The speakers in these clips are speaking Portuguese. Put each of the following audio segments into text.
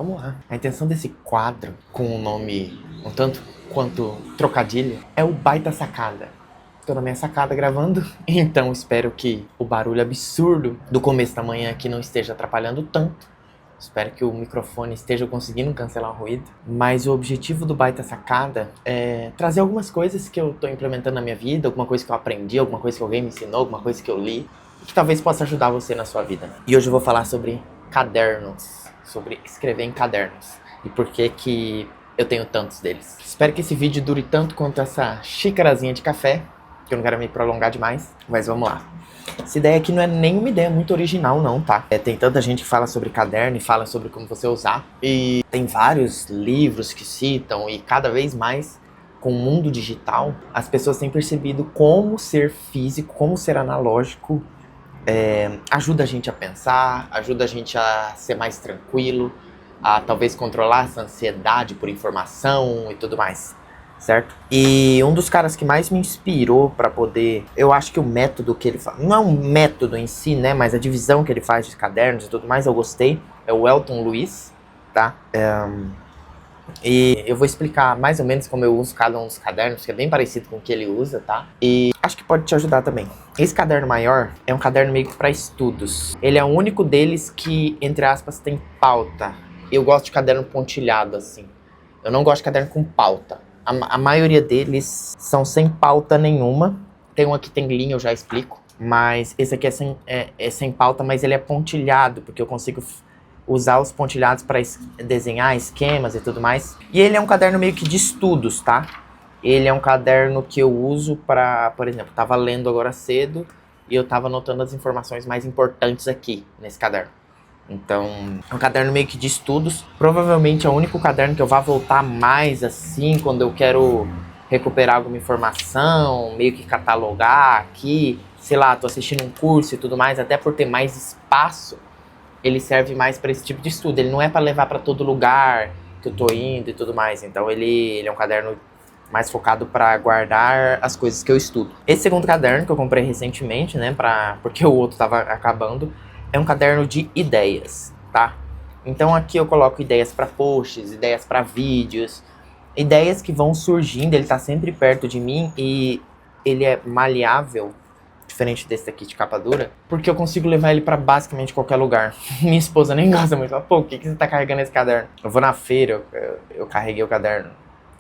Vamos lá. A intenção desse quadro, com um nome um tanto quanto trocadilho, é o Baita Sacada. Tô na minha sacada gravando, então espero que o barulho absurdo do começo da manhã aqui não esteja atrapalhando tanto. Espero que o microfone esteja conseguindo cancelar o ruído. Mas o objetivo do Baita Sacada é trazer algumas coisas que eu tô implementando na minha vida, alguma coisa que eu aprendi, alguma coisa que alguém me ensinou, alguma coisa que eu li, que talvez possa ajudar você na sua vida. E hoje eu vou falar sobre cadernos, sobre escrever em cadernos e por que eu tenho tantos deles. Espero que esse vídeo dure tanto quanto essa xícarazinha de café, que eu não quero me prolongar demais, mas vamos lá. Essa ideia aqui não é nenhuma ideia muito original não, tá? Tem tanta gente que fala sobre caderno e fala sobre como você usar. E tem vários livros que citam e cada vez mais com o mundo digital, as pessoas têm percebido como ser físico, como ser analógico, ajuda a gente a pensar, ajuda a gente a ser mais tranquilo, a talvez controlar essa ansiedade por informação e tudo mais. Certo? E um dos caras que mais me inspirou pra poder... Eu acho que o método que ele faz... Não é um método em si, né? Mas a divisão que ele faz de cadernos e tudo mais, eu gostei. É o Elton Luiz, tá? E eu vou explicar mais ou menos como eu uso cada um dos cadernos, que é bem parecido com o que ele usa, tá? E acho que pode te ajudar também. Esse caderno maior é um caderno meio que pra estudos. Ele é o único deles que, entre aspas, tem pauta. Eu gosto de caderno pontilhado, assim. Eu não gosto de caderno com pauta. A maioria deles são sem pauta nenhuma. Tem um aqui que tem linha, eu já explico. Mas esse aqui é sem pauta, mas ele é pontilhado, porque eu consigo usar os pontilhados para desenhar esquemas e tudo mais. E ele é um caderno meio que de estudos, tá? Ele é um caderno que eu uso para, por exemplo, tava lendo agora cedo e eu tava anotando as informações mais importantes aqui nesse caderno. Então, é um caderno meio que de estudos. Provavelmente é o único caderno que eu vá voltar mais assim, quando eu quero recuperar alguma informação, meio que catalogar aqui. Sei lá, tô assistindo um curso e tudo mais, até por ter mais espaço, ele serve mais para esse tipo de estudo. Ele não é para levar para todo lugar que eu tô indo e tudo mais. Então, ele é um caderno mais focado para guardar as coisas que eu estudo. Esse segundo caderno que eu comprei recentemente, né, porque o outro tava acabando, é um caderno de ideias, tá? Então aqui eu coloco ideias para posts, ideias para vídeos, ideias que vão surgindo, ele tá sempre perto de mim e ele é maleável, diferente desse daqui de capa dura, porque eu consigo levar ele para basicamente qualquer lugar. Minha esposa nem gosta muito, fala, pô, por que você tá carregando esse caderno? Eu vou na feira, eu carreguei o caderno.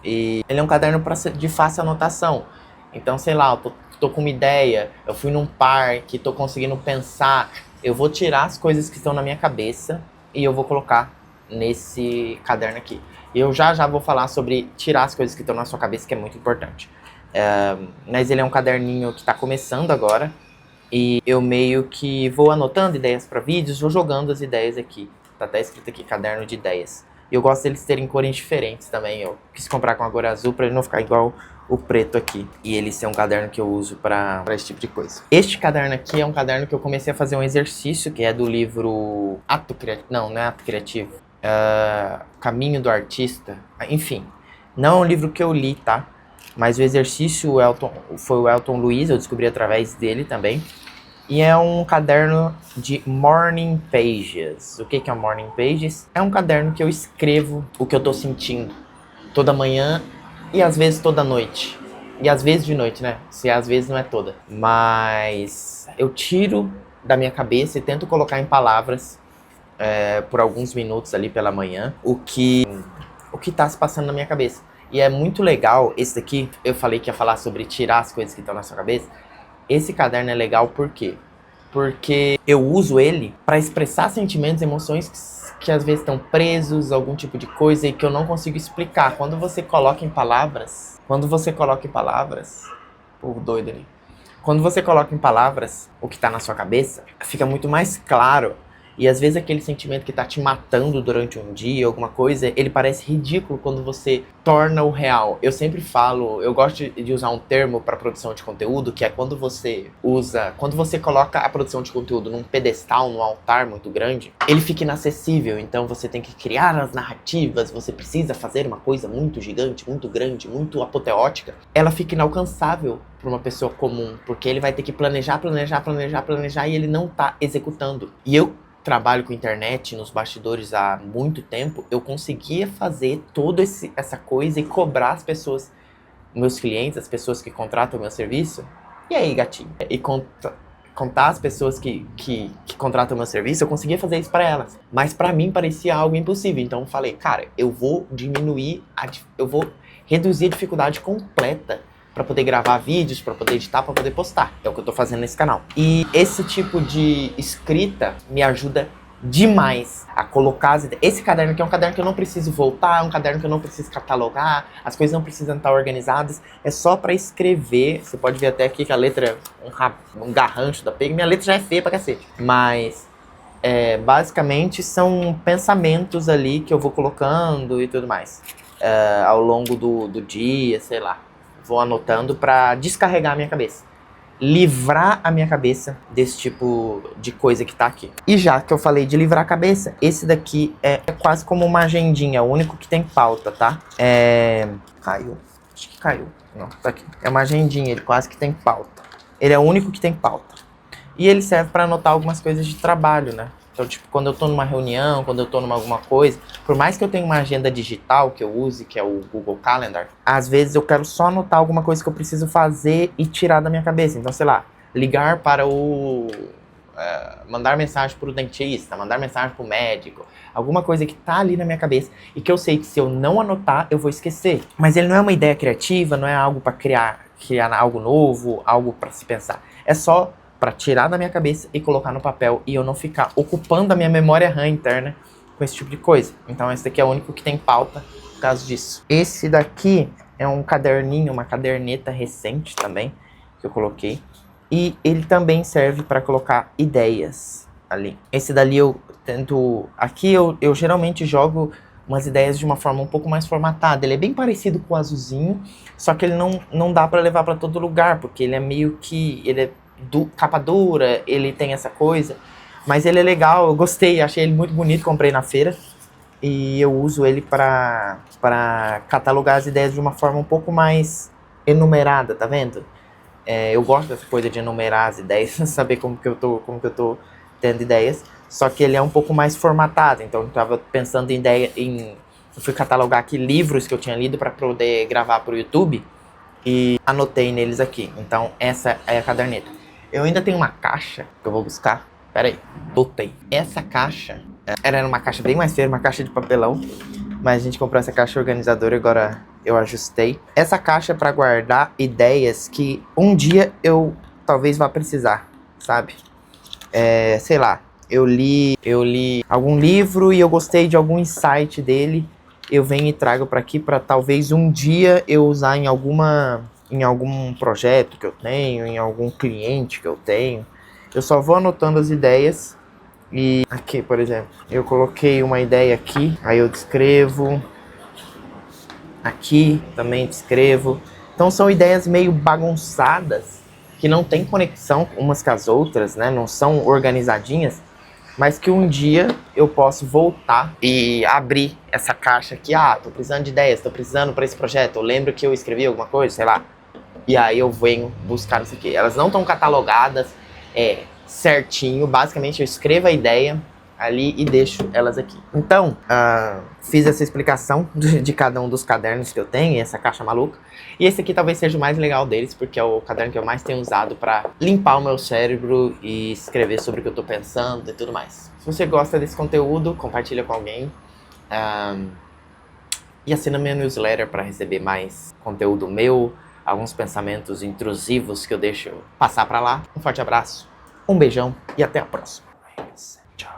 E ele é um caderno de fácil anotação. Então, sei lá, eu tô com uma ideia, eu fui num parque, tô conseguindo pensar... Eu vou tirar as coisas que estão na minha cabeça e eu vou colocar nesse caderno aqui. E eu já vou falar sobre tirar as coisas que estão na sua cabeça, que é muito importante. Mas ele é um caderninho que está começando agora. E eu meio que vou anotando ideias para vídeos, vou jogando as ideias aqui. Tá até escrito aqui, caderno de ideias. E eu gosto deles terem cores diferentes também. Eu quis comprar com a cor azul para ele não ficar igual o preto aqui. E ele ser um caderno que eu uso pra esse tipo de coisa. Este caderno aqui é um caderno que eu comecei a fazer um exercício, que é do livro Ato Criativo. Não é Ato Criativo. Caminho do Artista. Enfim, não é um livro que eu li, tá? Mas o exercício foi o Elton Luiz, eu descobri através dele também. E é um caderno de morning pages. O que é morning pages? É um caderno que eu escrevo o que eu tô sentindo toda manhã e às vezes toda noite. E às vezes de noite, né? Se às vezes não é toda. Mas eu tiro da minha cabeça e tento colocar em palavras por alguns minutos ali pela manhã o que tá se passando na minha cabeça. E é muito legal, esse daqui, eu falei que ia falar sobre tirar as coisas que estão na sua cabeça. Esse caderno é legal por quê? Porque eu uso ele para expressar sentimentos, emoções que às vezes estão presos, algum tipo de coisa e que eu não consigo explicar. Quando você coloca em palavras, pô, doido ali. Quando você coloca em palavras o que tá na sua cabeça, fica muito mais claro. E às vezes aquele sentimento que tá te matando durante um dia, alguma coisa, ele parece ridículo quando você torna o real. Eu sempre falo, eu gosto de usar um termo para produção de conteúdo, que é quando você coloca a produção de conteúdo num pedestal, num altar muito grande, ele fica inacessível. Então você tem que criar as narrativas, você precisa fazer uma coisa muito gigante, muito grande, muito apoteótica. Ela fica inalcançável para uma pessoa comum, porque ele vai ter que planejar e ele não tá executando. E eu trabalho com internet nos bastidores há muito tempo, eu conseguia fazer toda essa coisa e cobrar as pessoas, meus clientes, as pessoas que contratam o meu serviço. E aí, gatinho? E contar as pessoas que contratam o meu serviço, eu conseguia fazer isso para elas. Mas para mim parecia algo impossível. Então eu falei, cara, eu vou reduzir a dificuldade completa para poder gravar vídeos, para poder editar, para poder postar. É o que eu tô fazendo nesse canal. E esse tipo de escrita me ajuda demais a colocar as ideias. Esse caderno aqui é um caderno que eu não preciso voltar, é um caderno que eu não preciso catalogar, as coisas não precisam estar organizadas, é só para escrever. Você pode ver até aqui que a letra é um garrancho da pega. Minha letra já é feia pra cacete. Mas basicamente são pensamentos ali que eu vou colocando e tudo mais. Ao longo do dia, sei lá. Vou anotando pra descarregar a minha cabeça. Livrar a minha cabeça desse tipo de coisa que tá aqui. E já que eu falei de livrar a cabeça, esse daqui é quase como uma agendinha, o único que tem pauta, tá? Caiu. Acho que caiu. Não, tá aqui. É uma agendinha, ele quase que tem pauta. Ele é o único que tem pauta. E ele serve pra anotar algumas coisas de trabalho, né? Então, tipo, quando eu tô numa reunião, quando eu tô numa alguma coisa, por mais que eu tenha uma agenda digital que eu use, que é o Google Calendar, às vezes eu quero só anotar alguma coisa que eu preciso fazer e tirar da minha cabeça. Então, sei lá, ligar para mandar mensagem pro dentista, mandar mensagem pro médico, alguma coisa que tá ali na minha cabeça e que eu sei que se eu não anotar, eu vou esquecer. Mas ele não é uma ideia criativa, não é algo pra criar algo novo, algo pra se pensar. É só para tirar da minha cabeça e colocar no papel e eu não ficar ocupando a minha memória RAM interna com esse tipo de coisa. Então esse daqui é o único que tem pauta por causa disso. Esse daqui é um caderninho, uma caderneta recente também, que eu coloquei. E ele também serve para colocar ideias ali. Esse dali eu tento... Aqui eu geralmente jogo umas ideias de uma forma um pouco mais formatada. Ele é bem parecido com o azulzinho, só que ele não dá para levar para todo lugar, porque ele é meio que... Ele é capa dura, ele tem essa coisa, mas ele é legal, eu gostei, achei ele muito bonito, comprei na feira e eu uso ele para catalogar as ideias de uma forma um pouco mais enumerada, tá vendo? Eu gosto dessa coisa de enumerar as ideias, saber como que eu tô tendo ideias, só que ele é um pouco mais formatado, então eu tava pensando eu fui catalogar aqui livros que eu tinha lido para poder gravar pro YouTube e anotei neles aqui. Então essa é a caderneta. Eu ainda tenho uma caixa que eu vou buscar. Pera aí, botei. Essa caixa, era uma caixa bem mais feia, uma caixa de papelão. Mas a gente comprou essa caixa organizadora e agora eu ajustei. Essa caixa é pra guardar ideias que um dia eu talvez vá precisar, sabe? Sei lá, eu li algum livro e eu gostei de algum insight dele. Eu venho e trago pra aqui pra talvez um dia eu usar em algum projeto que eu tenho, em algum cliente que eu tenho. Eu só vou anotando as ideias. E aqui, por exemplo, eu coloquei uma ideia aqui, aí eu descrevo. Aqui também descrevo. Então são ideias meio bagunçadas, que não tem conexão umas com as outras, né? Não são organizadinhas, mas que um dia eu posso voltar e abrir essa caixa aqui. Tô precisando de ideias, tô precisando para esse projeto. Eu lembro que eu escrevi alguma coisa, sei lá. E aí eu venho buscar isso aqui. Elas não estão catalogadas certinho. Basicamente eu escrevo a ideia ali e deixo elas aqui. Então, fiz essa explicação de cada um dos cadernos que eu tenho, essa caixa maluca. E esse aqui talvez seja o mais legal deles, porque é o caderno que eu mais tenho usado para limpar o meu cérebro e escrever sobre o que eu tô pensando e tudo mais. Se você gosta desse conteúdo, compartilha com alguém. E assina minha newsletter para receber mais conteúdo meu, alguns pensamentos intrusivos que eu deixo passar para lá. Um forte abraço, um beijão e até a próxima. Tchau.